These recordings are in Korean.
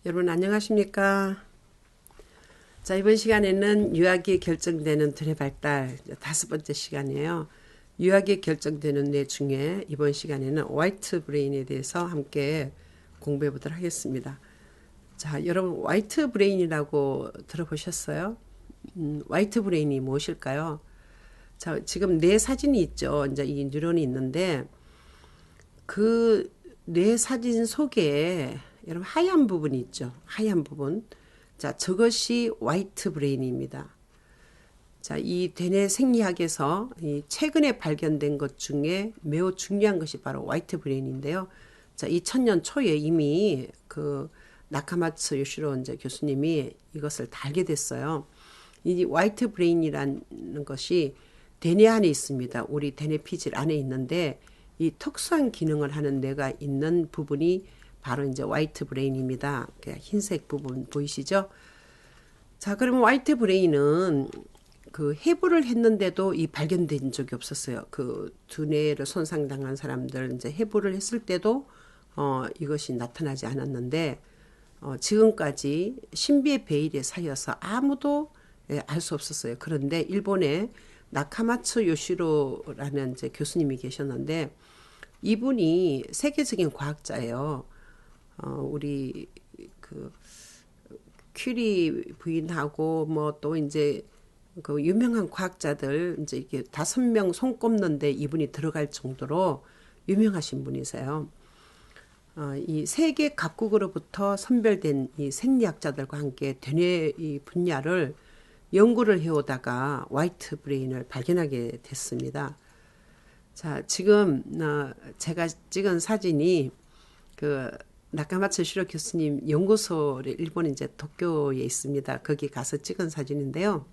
여러분 안녕하십니까? 자, 이번 시간에는 유학이 결정되는 두뇌 발달 5번째 시간이에요. 유학이 결정되는 뇌 중에 이번 시간에는 화이트 브레인에 대해서 함께 공부해 보도록 하겠습니다. 자, 여러분 화이트 브레인이라고 들어보셨어요? 화이트 브레인이 무엇일까요? 자, 지금 뇌 사진이 있죠. 이제 이 뉴런이 있는데 그 뇌 사진 속에 여러분 하얀 부분이 있죠. 하얀 부분. 자, 저것이 화이트 브레인입니다. 자, 이 대뇌 생리학에서 이 최근에 발견된 것 중에 매우 중요한 것이 바로 화이트 브레인인데요. 자, 2000년 초에 이미 그 나카마츠 요시로 이제 교수님이 이것을 다 알게 됐어요. 이 화이트 브레인이라는 것이 대뇌 안에 있습니다. 우리 대뇌 피질 안에 있는데 이 특수한 기능을 하는 뇌가 있는 부분이 바로 이제 화이트 브레인입니다. 흰색 부분 보이시죠? 자, 그러면 화이트 브레인은 그 해부를 했는데도 이 발견된 적이 없었어요. 그 두뇌를 손상당한 사람들 이제 해부를 했을 때도 이것이 나타나지 않았는데 지금까지 신비의 베일에 사여서 아무도 알 수 없었어요. 그런데 일본의 나카마츠 요시로라는 이제 교수님이 계셨는데 이분이 세계적인 과학자예요. 우리 그 큐리 부인하고 뭐 또 이제 그 유명한 과학자들 이제 이렇게 5명 손꼽는데 이분이 들어갈 정도로 유명하신 분이세요. 이 세계 각국으로부터 선별된 이 생리학자들과 함께 대뇌 이 분야를 연구를 해오다가 화이트 브레인을 발견하게 됐습니다. 자, 지금 제가 찍은 사진이 그 나카마츠 시로 교수님 연구소를 일본 이제 도쿄에 있습니다. 거기 가서 찍은 사진인데요.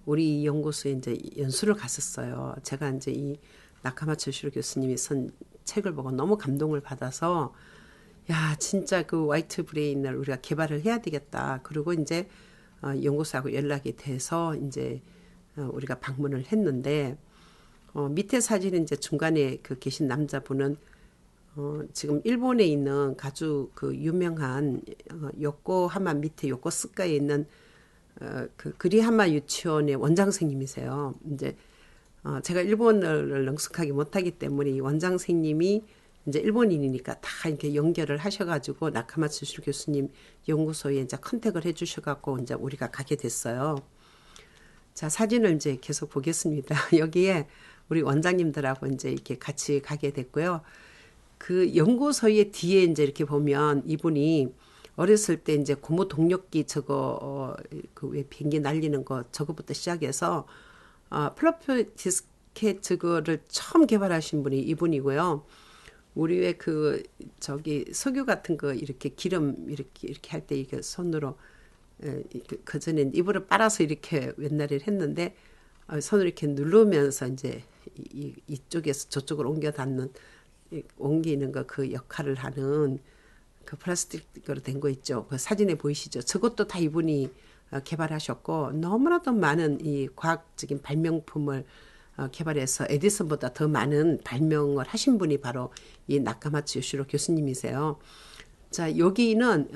우리 연구소에 이제 연수를 갔었어요. 제가 이제 이 나카마츠 시로 교수님이 쓴 책을 보고 너무 감동을 받아서 야, 진짜 그 화이트 브레인을 우리가 개발을 해야 되겠다. 그리고 이제 연구소하고 연락이 돼서 이제 우리가 방문을 했는데 밑에 사진은 이제 중간에 그 계신 남자분은 지금 일본에 있는 아주 그 유명한 요코하마 밑에 요코스카에 있는 그 그리하마 유치원의 원장선생님이세요. 이제 제가 일본어를 능숙하게 못하기 때문에 이 원장선생님이 이제 일본인이니까 다 이렇게 연결을 하셔가지고 나카마츠 슈 교수님 연구소에 이제 컨택을 해주셔갖고 이제 우리가 가게 됐어요. 자, 사진을 이제 계속 보겠습니다. 여기에 우리 원장님들하고 이제 이렇게 같이 가게 됐고요. 그 연구소의 뒤에 이제 이렇게 보면 이분이 어렸을 때 이제 고무 동력기 저거 그 왜 비행기 날리는 거 저거부터 시작해서 플로피 디스켓 저거를 처음 개발하신 분이 이분이고요. 우리 왜 그 저기 석유 같은 거 이렇게 기름 이렇게 할 때 이게 손으로 그 전에 입으로 빨아서 이렇게 옛날에 했는데 손으로 이렇게 누르면서 이제 이쪽에서 저쪽으로 옮기는 거 그 역할을 하는 그 플라스틱으로 된 거 있죠. 그 사진에 보이시죠? 저것도 다 이분이 개발하셨고 너무나도 많은 이 과학적인 발명품을 개발해서 에디슨보다 더 많은 발명을 하신 분이 바로 이 나카마츠 요시로 교수님이세요. 자, 여기는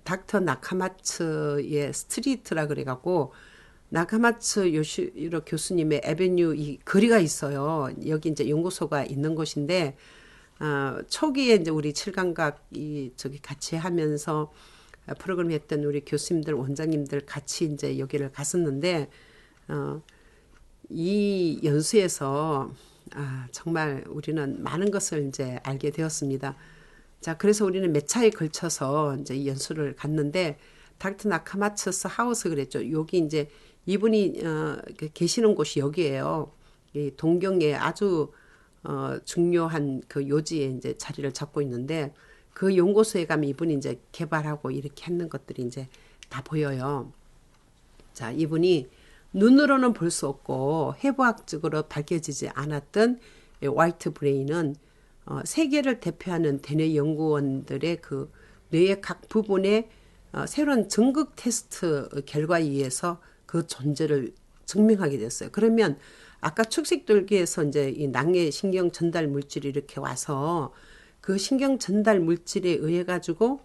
닥터 나카마츠의 스트리트라 그래갖고 나카마츠 요시로 교수님의 에베뉴 이 거리가 있어요. 여기 이제 연구소가 있는 곳인데 초기에 이제 우리 7감각 저기 같이 하면서 프로그램 했던 우리 교수님들 원장님들 같이 이제 여기를 갔었는데 이 연수에서 정말 우리는 많은 것을 이제 알게 되었습니다. 자, 그래서 우리는 몇 차에 걸쳐서 이제 이 연수를 갔는데 닥터 나카마츠스 하우스 그랬죠. 여기 이제 이분이 계시는 곳이 여기예요. 이 동경에 아주 중요한 그 요지에 이제 자리를 잡고 있는데 그 연구소에 가면 이분이 이제 개발하고 이렇게 하는 것들이 이제 다 보여요. 자, 이분이 눈으로는 볼 수 없고 해부학적으로 밝혀지지 않았던 화이트 브레인은 세계를 대표하는 대뇌 연구원들의 그 뇌의 각 부분에 새로운 전극 테스트 결과에 의해서 그 존재를 증명하게 됐어요. 그러면 아까 축색돌기에서 이제 이 낭의 신경 전달 물질이 이렇게 와서 그 신경 전달 물질에 의해 가지고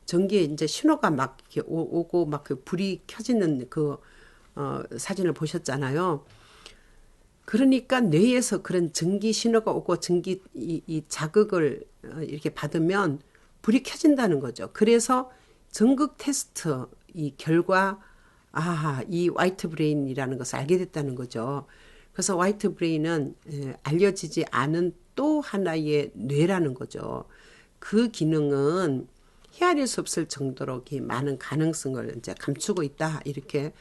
전기에 이제 신호가 막 이렇게 오고 막 그 불이 켜지는 그 사진을 보셨잖아요. 그러니까 뇌에서 그런 전기 신호가 오고 전기 이 자극을 이렇게 받으면 불이 켜진다는 거죠. 그래서 전극 테스트 이 결과 이 화이트 브레인이라는 것을 알게 됐다는 거죠. 그래서 화이트 브레인은 알려지지 않은 또 하나의 뇌라는 거죠. 그 기능은 헤아릴 수 없을 정도로 이렇게 많은 가능성을 이제 감추고 있다 이렇게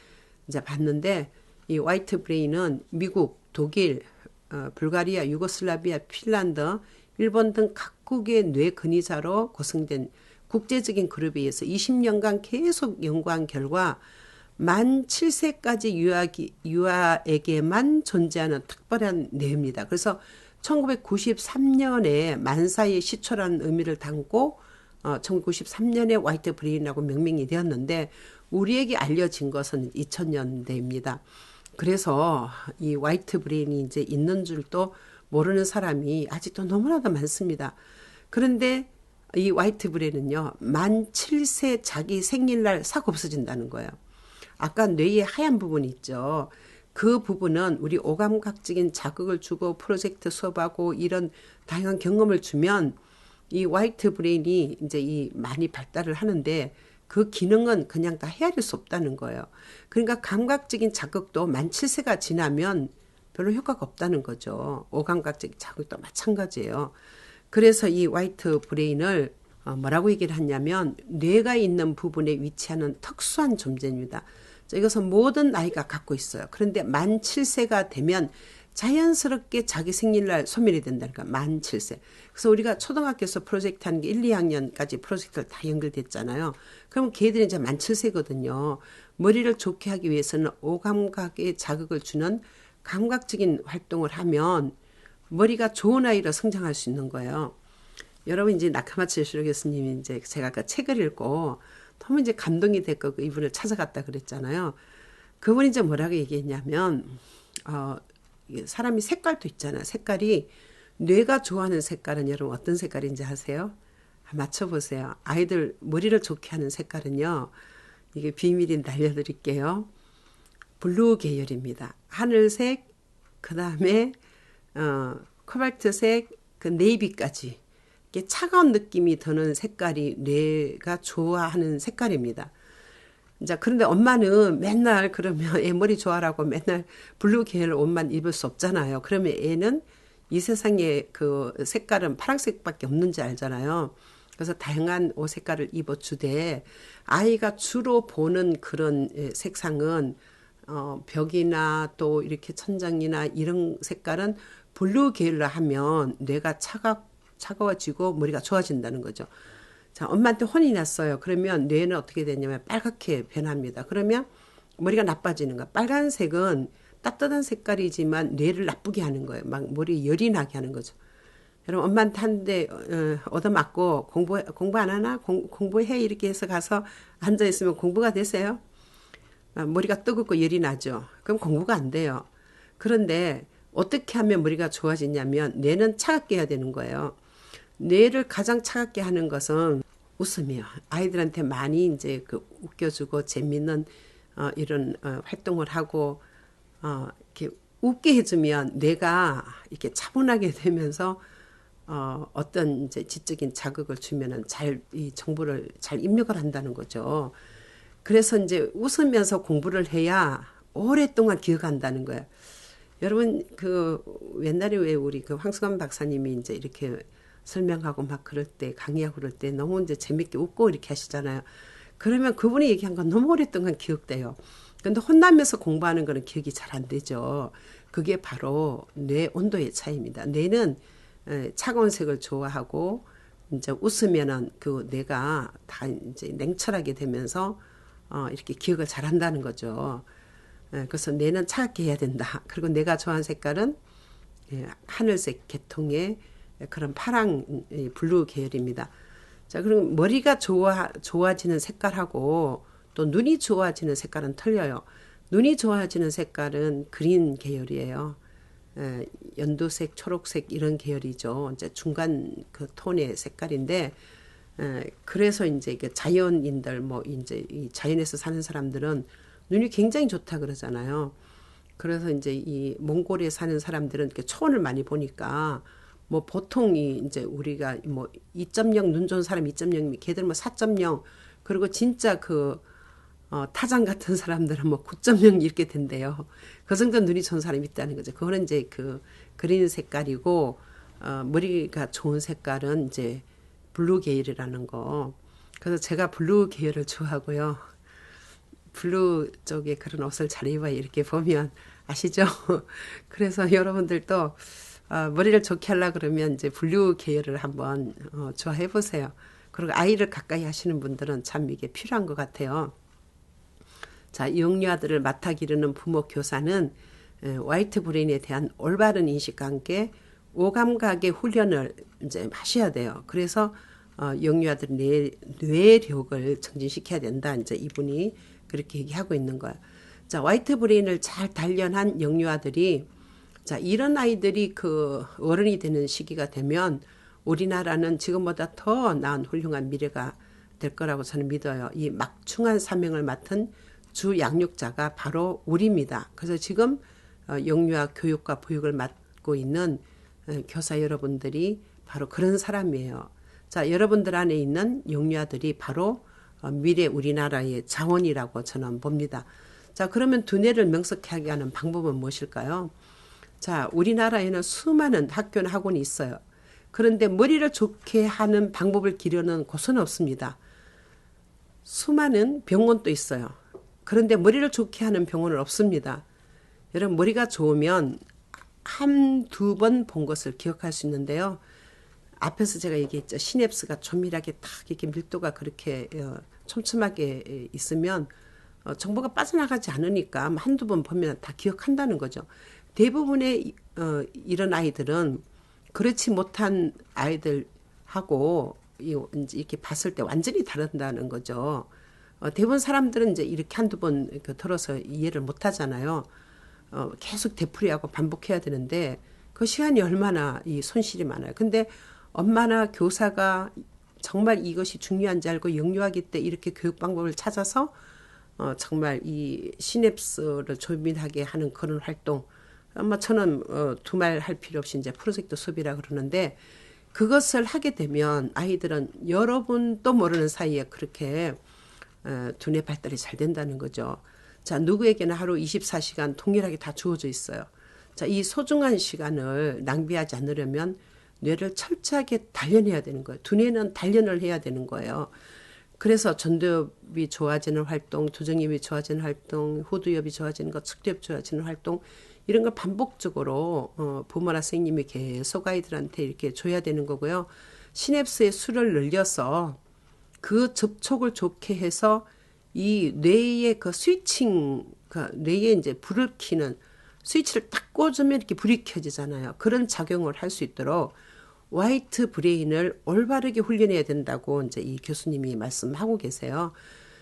이제 봤는데 이 화이트 브레인은 미국, 독일, 불가리아, 유고슬라비아, 핀란드, 일본 등 각국의 뇌 근위자로 구성된 국제적인 그룹에 의해서 20년간 계속 연구한 결과 만 7세까지 유아에게만 존재하는 특별한 뇌입니다. 그래서 1993년에 만사의 시초라는 의미를 담고 1993년에 화이트 브레인이라고 명명이 되었는데 우리에게 알려진 것은 2000년대입니다. 그래서 이 화이트 브레인이 이제 있는 줄도 모르는 사람이 아직도 너무나도 많습니다. 그런데 이 화이트 브레인은요, 만 7세 자기 생일날 싹 없어진다는 거예요. 아까 뇌의 하얀 부분이 있죠. 그 부분은 우리 오감각적인 자극을 주고 프로젝트 수업하고 이런 다양한 경험을 주면 이 화이트 브레인이 이제 이 많이 발달을 하는데 그 기능은 그냥 다 헤아릴 수 없다는 거예요. 그러니까 감각적인 자극도 만 7세가 지나면 별로 효과가 없다는 거죠. 오감각적인 자극도 마찬가지예요. 그래서 이 화이트 브레인을 뭐라고 얘기를 하냐면 뇌가 있는 부분에 위치하는 특수한 존재입니다. 이것은 모든 나이가 갖고 있어요. 그런데 만 7세가 되면 자연스럽게 자기 생일날 소멸이 된다니까 만 7세. 그래서 우리가 초등학교에서 프로젝트 하는 게 1, 2학년까지 프로젝트를 다 연결됐잖아요. 그럼 걔들이 이제 만 7세거든요. 머리를 좋게 하기 위해서는 오감각에 자극을 주는 감각적인 활동을 하면 머리가 좋은 아이로 성장할 수 있는 거예요. 여러분 이제 나카마츠 요시로 교수님이 이제 제가 아까 책을 읽고 너무 이제 감동이 됐고 이분을 찾아갔다 그랬잖아요. 그분이 이제 뭐라고 얘기했냐면 사람이 색깔도 있잖아요. 색깔이 뇌가 좋아하는 색깔은 여러분 어떤 색깔인지 아세요? 맞춰보세요. 아이들 머리를 좋게 하는 색깔은요. 이게 비밀인데 알려드릴게요. 블루 계열입니다. 하늘색, 그 다음에 코발트색, 그 네이비까지 이게 차가운 느낌이 드는 색깔이 뇌가 좋아하는 색깔입니다. 자, 그런데 엄마는 맨날 그러면 애 머리 좋아라고 맨날 블루 계열 옷만 입을 수 없잖아요. 그러면 애는 이 세상에 그 색깔은 파란색밖에 없는지 알잖아요. 그래서 다양한 옷 색깔을 입어주되 아이가 주로 보는 그런 색상은 벽이나 또 이렇게 천장이나 이런 색깔은 블루 계열로 하면 뇌가 차가워지고 머리가 좋아진다는 거죠. 자, 엄마한테 혼이 났어요. 그러면 뇌는 어떻게 되냐면 빨갛게 변합니다. 그러면 머리가 나빠지는 거야. 빨간색은 따뜻한 색깔이지만 뇌를 나쁘게 하는 거예요. 막 머리에 열이 나게 하는 거죠. 여러분 엄마한테 한 대 얻어맞고 공부 안 하나? 공부해 이렇게 해서 가서 앉아있으면 공부가 되세요? 머리가 뜨겁고 열이 나죠. 그럼 공부가 안 돼요. 그런데 어떻게 하면 머리가 좋아지냐면 뇌는 차갑게 해야 되는 거예요. 뇌를 가장 차갑게 하는 것은 웃음이요. 아이들한테 많이 이제 그 웃겨주고 재밌는 이런 활동을 하고 이렇게 웃게 해주면 뇌가 이렇게 차분하게 되면서 어떤 이제 지적인 자극을 주면은 이 정보를 잘 입력을 한다는 거죠. 그래서 이제 웃으면서 공부를 해야 오랫동안 기억한다는 거예요. 여러분 그 옛날에 왜 우리 그 황수관 박사님이 이제 이렇게 설명하고 막 그럴 때 강의하고 그럴 때 너무 이제 재밌게 웃고 이렇게 하시잖아요. 그러면 그분이 얘기한 건 너무 오랫동안 기억돼요. 근데 혼나면서 공부하는 거는 기억이 잘 안 되죠. 그게 바로 뇌 온도의 차이입니다. 뇌는 차가운 색을 좋아하고 이제 웃으면은 그 뇌가 다 이제 냉철하게 되면서 이렇게 기억을 잘 한다는 거죠. 그래서 뇌는 차갑게 해야 된다. 그리고 내가 좋아하는 색깔은 하늘색 계통의 그런 파랑 블루 계열입니다. 자, 그럼 머리가 좋아지는 색깔하고 또 눈이 좋아지는 색깔은 틀려요. 눈이 좋아지는 색깔은 그린 계열이에요. 연두색, 초록색 이런 계열이죠. 이제 중간 그 톤의 색깔인데 그래서 이제 자연인들 뭐 이제 이 자연에서 사는 사람들은 눈이 굉장히 좋다 그러잖아요. 그래서 이제 이 몽골에 사는 사람들은 이렇게 초원을 많이 보니까 뭐 보통이 이제 우리가 뭐 2.0 눈 좋은 사람 2.0 걔들 뭐 4.0 그리고 진짜 타장 같은 사람들은 뭐 9.0 이렇게 된대요. 그 정도 눈이 좋은 사람이 있다는 거죠. 그거는 이제 그린 색깔이고 머리가 좋은 색깔은 이제 블루 계열이라는 거. 그래서 제가 블루 계열을 좋아하고요. 블루 쪽에 그런 옷을 잘 입어요. 이렇게 보면 아시죠? 그래서 여러분들도 머리를 좋게 하려 그러면 이제 블루 계열을 한번 좋아해 보세요. 그리고 아이를 가까이 하시는 분들은 참 이게 필요한 것 같아요. 자, 영유아들을 맡아 기르는 부모 교사는 화이트 브레인에 대한 올바른 인식과 함께 오감각의 훈련을 이제 하셔야 돼요. 그래서 영유아들 뇌력을 정진시켜야 된다. 이제 이분이 그렇게 얘기하고 있는 거예요. 자, 화이트 브레인을 잘 단련한 영유아들이 자, 이런 아이들이 어른이 되는 시기가 되면 우리나라는 지금보다 더 나은 훌륭한 미래가 될 거라고 저는 믿어요. 이 막중한 사명을 맡은 주 양육자가 바로 우리입니다. 그래서 지금 영유아 교육과 보육을 맡고 있는 교사 여러분들이 바로 그런 사람이에요. 자, 여러분들 안에 있는 영유아들이 바로 미래 우리나라의 자원이라고 저는 봅니다. 자, 그러면 두뇌를 명석하게 하는 방법은 무엇일까요? 자, 우리나라에는 수많은 학교나 학원이 있어요. 그런데 머리를 좋게 하는 방법을 기르는 곳은 없습니다. 수많은 병원도 있어요. 그런데 머리를 좋게 하는 병원은 없습니다. 여러분, 머리가 좋으면 한두 번 본 것을 기억할 수 있는데요. 앞에서 제가 얘기했죠. 시냅스가 조밀하게 딱 이렇게 밀도가 그렇게 촘촘하게 있으면 정보가 빠져나가지 않으니까 한두 번 보면 다 기억한다는 거죠. 대부분의 이런 아이들은 그렇지 못한 아이들하고 이렇게 봤을 때 완전히 다른다는 거죠. 대부분 사람들은 이제 이렇게 한두 번 들어서 이해를 못 하잖아요. 계속 되풀이하고 반복해야 되는데 그 시간이 얼마나 이 손실이 많아요. 근데 엄마나 교사가 정말 이것이 중요한지 알고 영유아기 때 이렇게 교육 방법을 찾아서 정말 이 시냅스를 조밀하게 하는 그런 활동 아마 저는 두말 할 필요 없이 이제 프로젝트 수업이라 그러는데 그것을 하게 되면 아이들은 여러분도 모르는 사이에 그렇게 두뇌 발달이 잘 된다는 거죠. 자, 누구에게나 하루 24시간 동일하게 다 주어져 있어요. 자, 이 소중한 시간을 낭비하지 않으려면 뇌를 철저하게 단련해야 되는 거예요. 두뇌는 단련을 해야 되는 거예요. 그래서 전두엽이 좋아지는 활동, 두정엽이 좋아지는 활동, 후두엽이 좋아지는 것, 측두엽 좋아지는 활동 이런 걸 반복적으로 부모나 선생님이 계속 아이들한테 이렇게 줘야 되는 거고요. 시냅스의 수를 늘려서 그 접촉을 좋게 해서 이 뇌의 그 스위칭, 뇌에 이제 불을 켜는 스위치를 딱 꽂으면 이렇게 불이 켜지잖아요. 그런 작용을 할 수 있도록 화이트 브레인을 올바르게 훈련해야 된다고 이제 이 교수님이 말씀하고 계세요.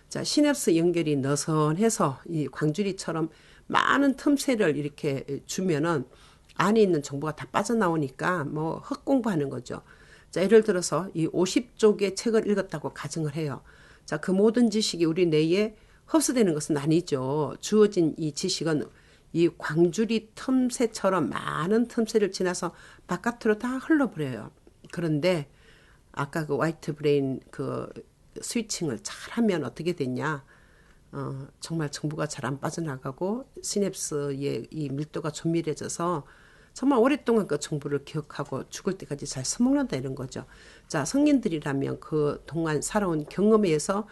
자, 시냅스 연결이 너선해서 이 광주리처럼 많은 틈새를 이렇게 주면은 안에 있는 정보가 다 빠져나오니까 뭐 헛공부하는 거죠. 자, 예를 들어서 이 50쪽의 책을 읽었다고 가정을 해요. 자, 그 모든 지식이 우리 뇌에 흡수되는 것은 아니죠. 주어진 이 지식은 이 광주리 틈새처럼 많은 틈새를 지나서 바깥으로 다 흘러버려요. 그런데 아까 그 화이트 브레인 스위칭을 잘하면 어떻게 되냐? 정말 정보가 잘 안 빠져나가고 시냅스의 이 밀도가 조밀해져서 정말 오랫동안 그 정보를 기억하고 죽을 때까지 잘 써먹는다 이런 거죠. 자, 성인들이라면 그 동안 살아온 경험에 의해서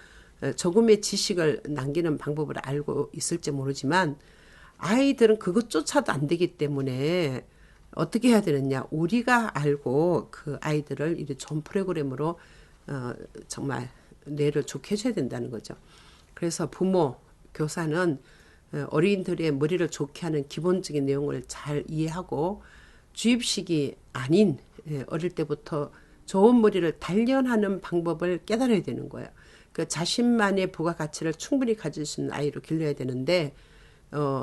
조금의 지식을 남기는 방법을 알고 있을지 모르지만 아이들은 그것조차도 안 되기 때문에 어떻게 해야 되느냐. 우리가 알고 그 아이들을 이렇게 좋은 프로그램으로 정말 뇌를 좋게 해줘야 된다는 거죠. 그래서 부모, 교사는 어린이들의 머리를 좋게 하는 기본적인 내용을 잘 이해하고 주입식이 아닌 어릴 때부터 좋은 머리를 단련하는 방법을 깨달아야 되는 거예요. 그 자신만의 부가가치를 충분히 가질 수 있는 아이로 길러야 되는데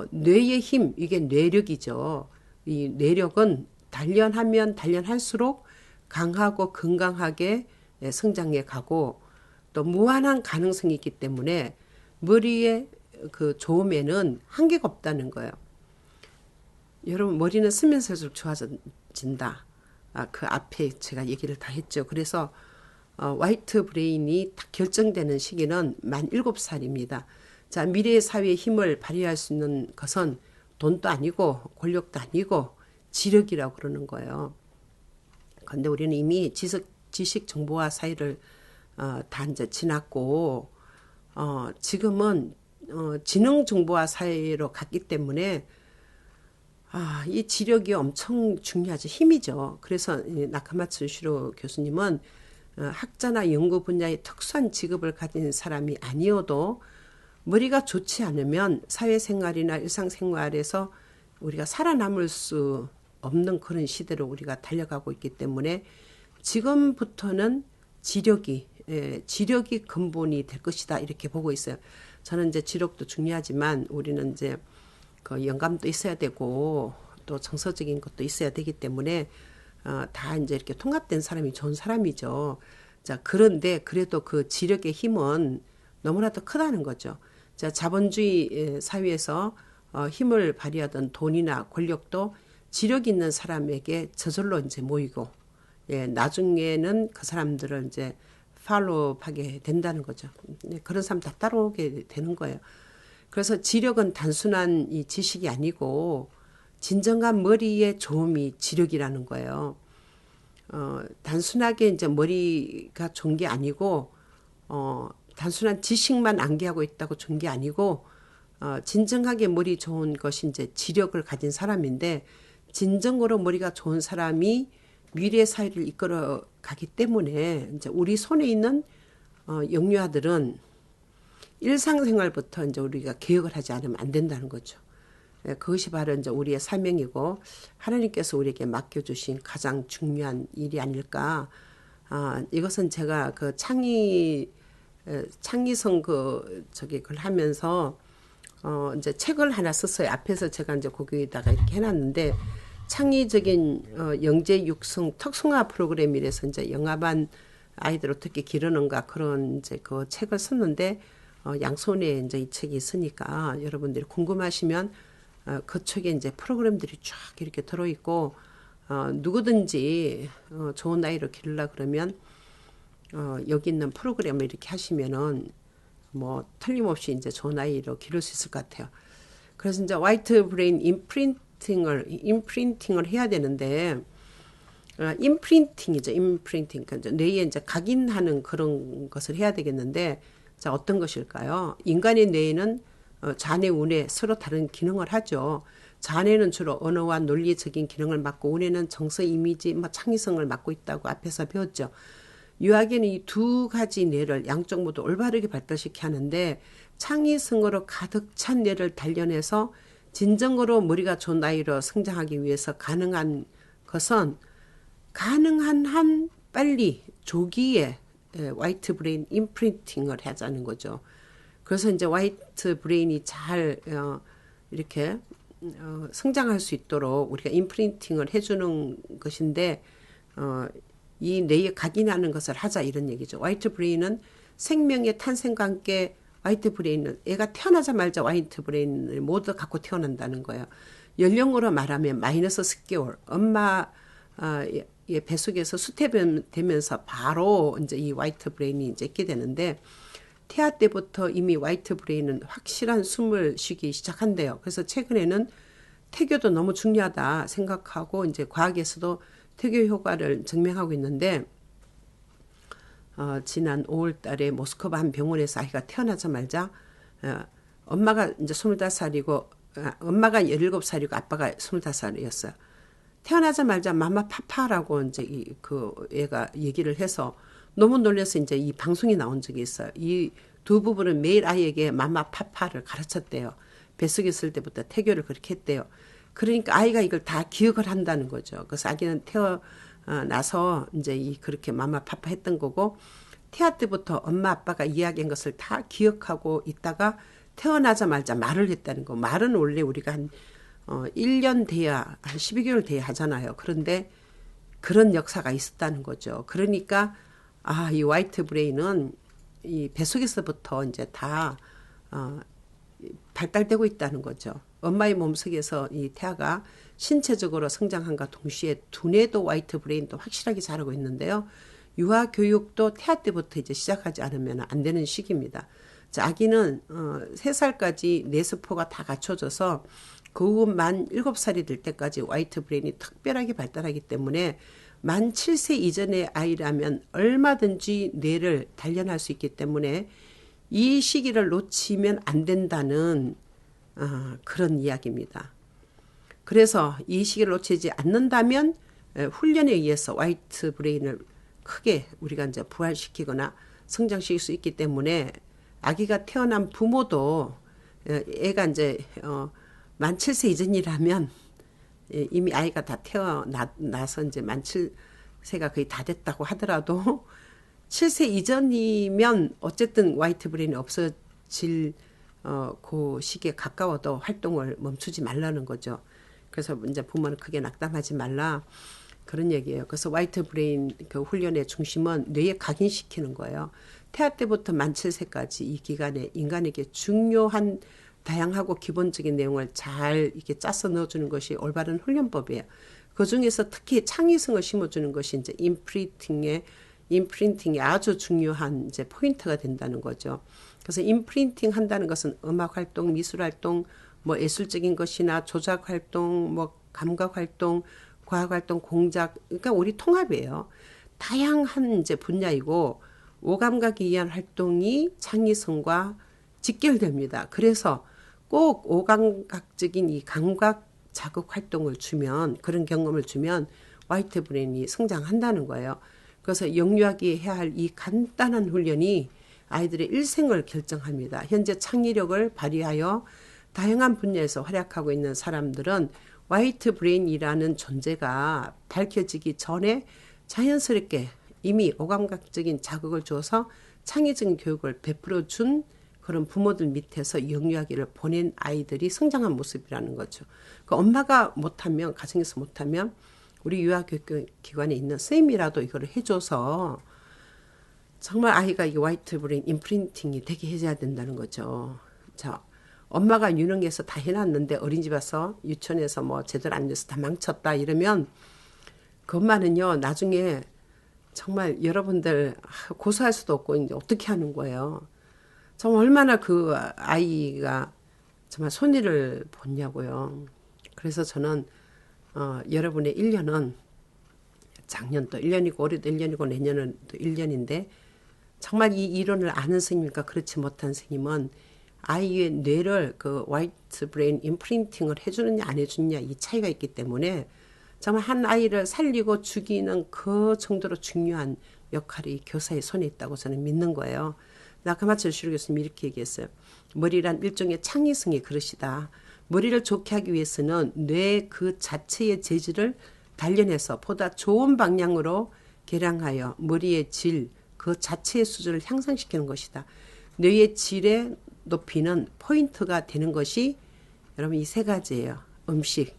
뇌의 힘, 이게 뇌력이죠. 이 뇌력은 단련하면 단련할수록 강하고 건강하게 성장해 가고 또 무한한 가능성이 있기 때문에 머리의 그 좋음에는 한계가 없다는 거예요. 여러분 머리는 쓰면 쓸수록 좋아진다. 그 앞에 제가 얘기를 다 했죠. 그래서 화이트 브레인이 딱 결정되는 시기는 만 7살입니다. 자, 미래의 사회의 힘을 발휘할 수 있는 것은 돈도 아니고 권력도 아니고 지력이라고 그러는 거예요. 그런데 우리는 이미 지식 정보화 사회를 다 이제 지났고 지금은 지능 정보화 사회로 갔기 때문에 이 지력이 엄청 중요하죠. 힘이죠. 그래서 나카마츠 유시로 교수님은 학자나 연구 분야의 특수한 직업을 가진 사람이 아니어도 머리가 좋지 않으면 사회생활이나 일상생활에서 우리가 살아남을 수 없는 그런 시대로 우리가 달려가고 있기 때문에 지금부터는 지력이 근본이 될 것이다 이렇게 보고 있어요. 저는 이제 지력도 중요하지만 우리는 이제 그 영감도 있어야 되고 또 정서적인 것도 있어야 되기 때문에 다 이제 이렇게 통합된 사람이 좋은 사람이죠. 자, 그런데 그래도 그 지력의 힘은 너무나도 크다는 거죠. 자, 자본주의 사회에서 힘을 발휘하던 돈이나 권력도 지력 있는 사람에게 저절로 이제 모이고, 나중에는 그 사람들을 이제 팔로우하게 된다는 거죠. 그런 사람 다 따라오게 되는 거예요. 그래서 지력은 단순한 이 지식이 아니고 진정한 머리의 좋음이 지력이라는 거예요. 단순하게 이제 머리가 좋은 게 아니고, 단순한 지식만 암기하고 있다고 좋은 게 아니고, 진정하게 머리 좋은 것이 이제 지력을 가진 사람인데, 진정으로 머리가 좋은 사람이 미래 사회를 이끌어 가기 때문에, 이제 우리 손에 있는, 영유아들은 일상생활부터 이제 우리가 개혁을 하지 않으면 안 된다는 거죠. 그것이 바로 이제 우리의 사명이고 하나님께서 우리에게 맡겨주신 가장 중요한 일이 아닐까. 이것은 제가 그 창의성 그걸 하면서 이제 책을 하나 썼어요. 앞에서 제가 이제 거기에다가 이렇게 해놨는데 창의적인 영재 육성 특성화 프로그램이라서 이제 영아반 아이들 어떻게 기르는가 그런 이제 그 책을 썼는데 양손에 이제 이 책이 있으니까 여러분들이 궁금하시면 그 책에 이제 프로그램들이 쫙 이렇게 들어있고 누구든지 좋은 아이로 기르려 그러면 여기 있는 프로그램을 이렇게 하시면은 뭐 틀림없이 이제 좋은 아이로 기를 수 있을 것 같아요. 그래서 이제 화이트 브레인 임프린팅을 해야 되는데 임프린팅이죠. 임프린팅. 그러니까 뇌에 이제 각인하는 그런 것을 해야 되겠는데 자, 어떤 것일까요? 인간의 뇌에는 자뇌, 우뇌 서로 다른 기능을 하죠. 자뇌는 주로 언어와 논리적인 기능을 맡고 우뇌는 정서, 이미지, 창의성을 맡고 있다고 앞에서 배웠죠. 유아기는 이 두 가지 뇌를 양쪽 모두 올바르게 발달시켜야 하는데 창의성으로 가득 찬 뇌를 단련해서 진정으로 머리가 좋은 아이로 성장하기 위해서 가능한 것은 가능한 한 빨리 조기에 화이트 브레인 임프린팅을 하자는 거죠. 그래서 이제 화이트 브레인이 잘 이렇게 성장할 수 있도록 우리가 임프린팅을 해주는 것인데 이 뇌에 각인하는 것을 하자 이런 얘기죠. 화이트 브레인은 생명의 탄생과 함께 화이트 브레인은 애가 태어나자마자 화이트 브레인을 모두 갖고 태어난다는 거예요. 연령으로 말하면 마이너스 10개월 엄마 뱃속에서 수태되면서 바로 이제 이 화이트 브레인이 이제 있게 되는데 태아 때부터 이미 화이트 브레인은 확실한 숨을 쉬기 시작한대요. 그래서 최근에는 태교도 너무 중요하다 생각하고 이제 과학에서도 태교 효과를 증명하고 있는데 지난 5월 달에 모스크바 한 병원에서 아이가 태어나자마자 엄마가 이제 25살이고 엄마가 17살이고 아빠가 25살이었어요. 태어나자마자 마마 파파라고 이제 그 애가 얘기를 해서 너무 놀라서 이제 이 방송이 나온 적이 있어요. 이 두 부부는 매일 아이에게 마마 파파를 가르쳤대요. 뱃속에 있을 때부터 태교를 그렇게 했대요. 그러니까 아이가 이걸 다 기억을 한다는 거죠. 그래서 아기는 태어나서 이제 그렇게 마마 파파 했던 거고 태아 때부터 엄마 아빠가 이야기한 것을 다 기억하고 있다가 태어나자마자 말을 했다는 거. 말은 원래 우리가 한 1년 돼야 한 12개월 돼야 하잖아요. 그런데 그런 역사가 있었다는 거죠. 그러니까 이 화이트 브레인은 이 뱃속에서부터 이제 다 발달되고 있다는 거죠. 엄마의 몸속에서 이 태아가 신체적으로 성장함과 동시에 두뇌도 화이트 브레인도 확실하게 자라고 있는데요. 유아 교육도 태아 때부터 이제 시작하지 않으면 안 되는 시기입니다. 자, 아기는 3살까지 뇌세포가 다 갖춰져서 그 후 만 7살이 될 때까지 화이트 브레인이 특별하게 발달하기 때문에 만 7세 이전의 아이라면 얼마든지 뇌를 단련할 수 있기 때문에 이 시기를 놓치면 안 된다는 그런 이야기입니다. 그래서 이 시기를 놓치지 않는다면 훈련에 의해서 화이트 브레인을 크게 우리가 이제 부활시키거나 성장시킬 수 있기 때문에 아기가 태어난 부모도 애가 이제 만 7세 이전이라면 이미 아이가 다 태어나서 이제 만 7세가 거의 다 됐다고 하더라도 7세 이전이면 어쨌든 화이트 브레인이 없어질 그 시기에 가까워도 활동을 멈추지 말라는 거죠. 그래서 이제 부모는 크게 낙담하지 말라 그런 얘기예요. 그래서 화이트 브레인 그 훈련의 중심은 뇌에 각인시키는 거예요. 태아 때부터 만 7세까지 이 기간에 인간에게 중요한 다양하고 기본적인 내용을 잘 이렇게 짜서 넣어주는 것이 올바른 훈련법이에요. 그 중에서 특히 창의성을 심어주는 것이 이제 임프린팅이 아주 중요한 이제 포인트가 된다는 거죠. 그래서 임프린팅 한다는 것은 음악 활동, 미술 활동, 뭐 예술적인 것이나 조작 활동, 뭐 감각 활동, 과학 활동, 공작, 그러니까 우리 통합이에요. 다양한 이제 분야이고 오감각에 의한 활동이 창의성과 직결됩니다. 그래서 꼭 오감각적인 이 감각 자극 활동을 주면 그런 경험을 주면 화이트 브레인이 성장한다는 거예요. 그래서 영유아기 해야 할 이 간단한 훈련이 아이들의 일생을 결정합니다. 현재 창의력을 발휘하여 다양한 분야에서 활약하고 있는 사람들은 화이트 브레인이라는 존재가 밝혀지기 전에 자연스럽게 이미 오감각적인 자극을 줘서 창의적인 교육을 베풀어 준 그런 부모들 밑에서 영유아기를 보낸 아이들이 성장한 모습이라는 거죠. 그 엄마가 못하면, 가정에서 못하면 우리 유아교육기관에 있는 선생님이라도 이거를 해줘서 정말 아이가 이 화이트 브레인 임프린팅이 되게 해줘야 된다는 거죠. 자, 엄마가 유능해서 다 해놨는데 어린이집 와서 유치원에서 뭐 제대로 안 돼서 다 망쳤다 이러면 그것만은요 나중에 정말 여러분들 고소할 수도 없고 이제 어떻게 하는 거예요. 정말 얼마나 그 아이가 정말 손해를 봤냐고요. 그래서 저는 여러분의 1년은 작년도 1년이고 올해도 1년이고 내년은 또 1년인데 정말 이 이론을 아는 선생님과 그렇지 못한 선생님은 아이의 뇌를 그 화이트 브레인 임프린팅을 해주느냐 안 해주느냐 이 차이가 있기 때문에 정말 한 아이를 살리고 죽이는 그 정도로 중요한 역할이 교사의 손에 있다고 저는 믿는 거예요. 나카마츠 요시로 교수님이 이렇게 얘기했어요. 머리란 일종의 창의성의 그릇이다. 머리를 좋게 하기 위해서는 뇌 그 자체의 재질을 단련해서 보다 좋은 방향으로 개량하여 머리의 질, 그 자체의 수준을 향상시키는 것이다. 뇌의 질의 높이는 포인트가 되는 것이 여러분 이 3가지예요. 음식,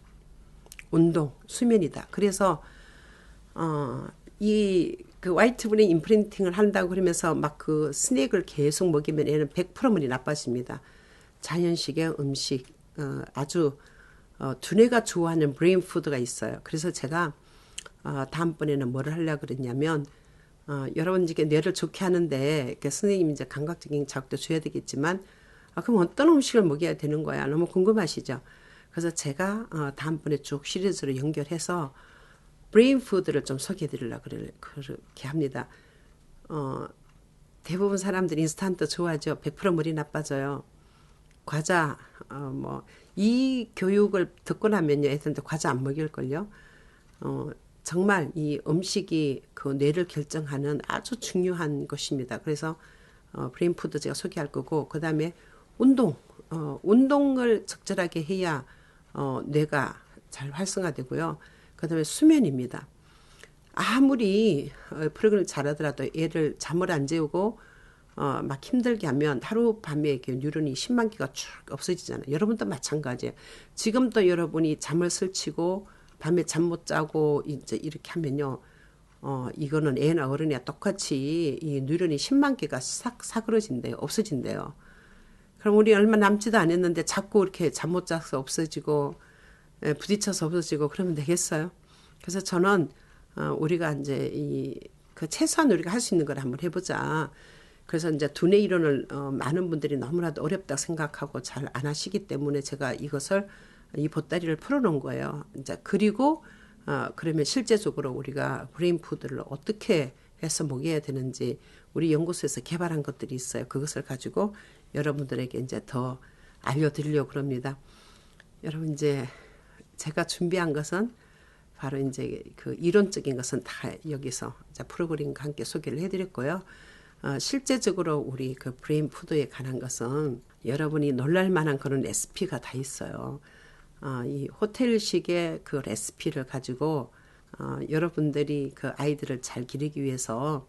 운동, 수면이다. 그래서 그 화이트 브레인 임프린팅을 한다고 그러면서 막 그 스낵을 계속 먹이면 얘는 100% 머리 나빠집니다. 자연식의 음식, 아주 두뇌가 좋아하는 브레인 푸드가 있어요. 그래서 제가 다음번에는 뭐를 하려고 그랬냐면 여러분 이제 뇌를 좋게 하는데 선생님이 이제 감각적인 자극도 줘야 되겠지만 그럼 어떤 음식을 먹여야 되는 거야? 너무 궁금하시죠? 그래서 제가 다음번에 쭉 시리즈로 연결해서 브레인 푸드를 좀 소개해 드리려고 그렇게 합니다. 대부분 사람들이 인스턴트 좋아하죠. 100% 머리 나빠져요. 과자, 이 교육을 듣고 나면요. 애들한테 과자 안 먹일걸요. 정말 이 음식이 그 뇌를 결정하는 아주 중요한 것입니다. 그래서 브레인 푸드 제가 소개할 거고, 그 다음에 운동을 적절하게 해야 뇌가 잘 활성화되고요. 그 다음에 수면입니다. 아무리 프로그램을 잘하더라도 애를 잠을 안 재우고 막 힘들게 하면 하룻밤에 이렇게 뉴런이 10만 개가 쭉 없어지잖아요. 여러분도 마찬가지예요. 지금도 여러분이 잠을 설치고 밤에 잠 못 자고 이제 이렇게 하면요. 이거는 애나 어른이야 똑같이 이 뉴런이 10만 개가 사그러진대요. 없어진대요. 그럼 우리 얼마 남지도 않았는데 자꾸 이렇게 잠 못 자서 없어지고 부딪혀서 없어지고 그러면 되겠어요? 그래서 저는 우리가 이제 그 최소한 우리가 할 수 있는 걸 한번 해보자. 그래서 이제 두뇌 이론을 많은 분들이 너무나도 어렵다고 생각하고 잘 안 하시기 때문에 제가 이것을 이 보따리를 풀어놓은 거예요. 이제 그리고 그러면 실제적으로 우리가 브레인 푸드를 어떻게 해서 먹여야 되는지 우리 연구소에서 개발한 것들이 있어요. 그것을 가지고 여러분들에게 이제 더 알려드리려고 합니다. 여러분 이제 제가 준비한 것은 바로 이제 그 이론적인 것은 다 여기서 이제 프로그램과 함께 소개를 해드렸고요. 실제적으로 우리 그 브레인 푸드에 관한 것은 여러분이 놀랄 만한 그런 레시피가 다 있어요. 이 호텔식의 그 레시피를 가지고 여러분들이 그 아이들을 잘 기르기 위해서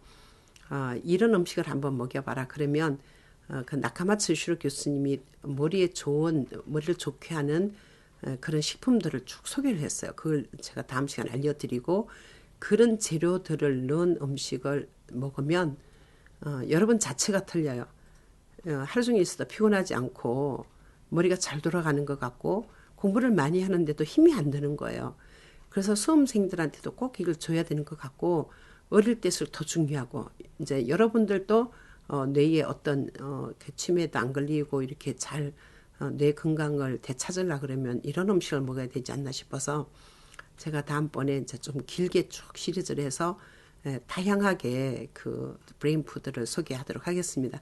이런 음식을 한번 먹여봐라. 그러면 그 나카마츠 요시로 교수님이 머리를 좋게 하는 그런 식품들을 쭉 소개를 했어요. 그걸 제가 다음 시간에 알려드리고 그런 재료들을 넣은 음식을 먹으면 여러분 자체가 틀려요. 하루 종일 있어도 피곤하지 않고 머리가 잘 돌아가는 것 같고 공부를 많이 하는데도 힘이 안 드는 거예요. 그래서 수험생들한테도 꼭 이걸 줘야 되는 것 같고 어릴 때일수록 더 중요하고 이제 여러분들도 뇌에 어떤 치매도 안 걸리고 이렇게 잘 뇌 건강을 되찾으려 그러면 이런 음식을 먹어야 되지 않나 싶어서 제가 다음번에 이제 좀 길게 쭉 시리즈를 해서 다양하게 그 브레인 푸드를 소개하도록 하겠습니다.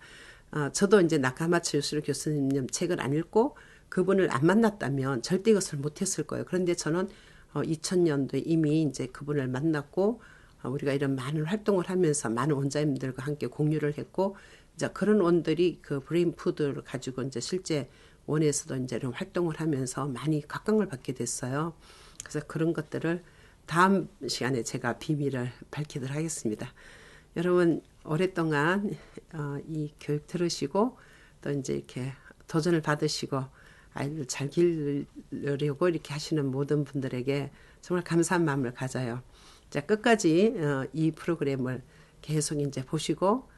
저도 이제 나카마츠 요시로 교수님 책을 안 읽고 그분을 안 만났다면 절대 이것을 못했을 거예요. 그런데 저는 2000년도에 이미 이제 그분을 만났고 우리가 이런 많은 활동을 하면서 많은 원장님들과 함께 공유를 했고 이제 그런 원들이 그 브레인 푸드를 가지고 이제 실제 원에서도 이제 이런 활동을 하면서 많이 각광을 받게 됐어요. 그래서 그런 것들을 다음 시간에 제가 비밀을 밝히도록 하겠습니다. 여러분 오랫동안 이 교육 들으시고 또 이제 이렇게 도전을 받으시고 아이들 잘 기르려고 이렇게 하시는 모든 분들에게 정말 감사한 마음을 가져요. 자, 끝까지 이 프로그램을 계속 이제 보시고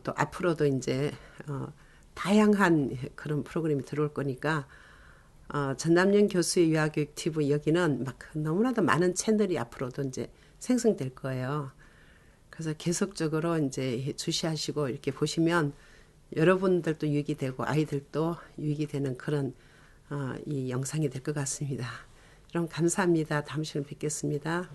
또 앞으로도 이제 다양한 그런 프로그램이 들어올 거니까 전남년 교수의 유아교육 TV 여기는 막 너무나도 많은 채널이 앞으로도 이제 생성될 거예요. 그래서 계속적으로 이제 주시하시고 이렇게 보시면 여러분들도 유익이 되고 아이들도 유익이 되는 그런 이 영상이 될 것 같습니다. 여러분 감사합니다. 다음 시간에 뵙겠습니다.